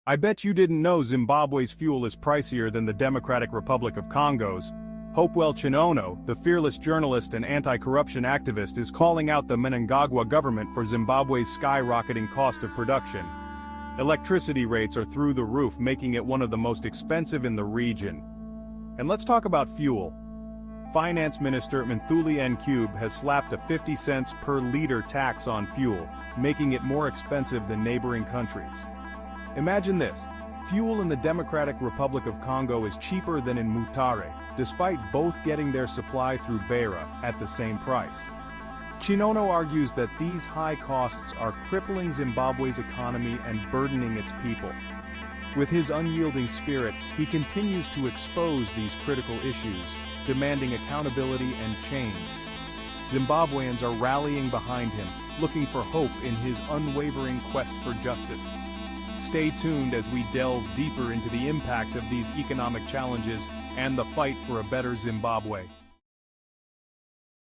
I bet you didn't know Zimbabwe's fuel is pricier than the Democratic Republic of Congo's. Hopewell Chinono, the fearless journalist and anti-corruption activist, is calling out the Mnangagwa government for Zimbabwe's skyrocketing cost of production. Electricity rates are through the roof, making it one of the most expensive in the region. And let's talk about fuel. Finance Minister Mthuli Ncube has slapped a 50 cents per liter tax on fuel, making it more expensive than neighboring countries. Imagine this, fuel in the Democratic Republic of Congo is cheaper than in Mutare, despite both getting their supply through Beira at the same price. Chinono argues that these high costs are crippling Zimbabwe's economy and burdening its people. With his unyielding spirit, he continues to expose these critical issues, demanding accountability and change. Zimbabweans are rallying behind him, looking for hope in his unwavering quest for justice. Stay tuned as we delve deeper into the impact of these economic challenges and the fight for a better Zimbabwe.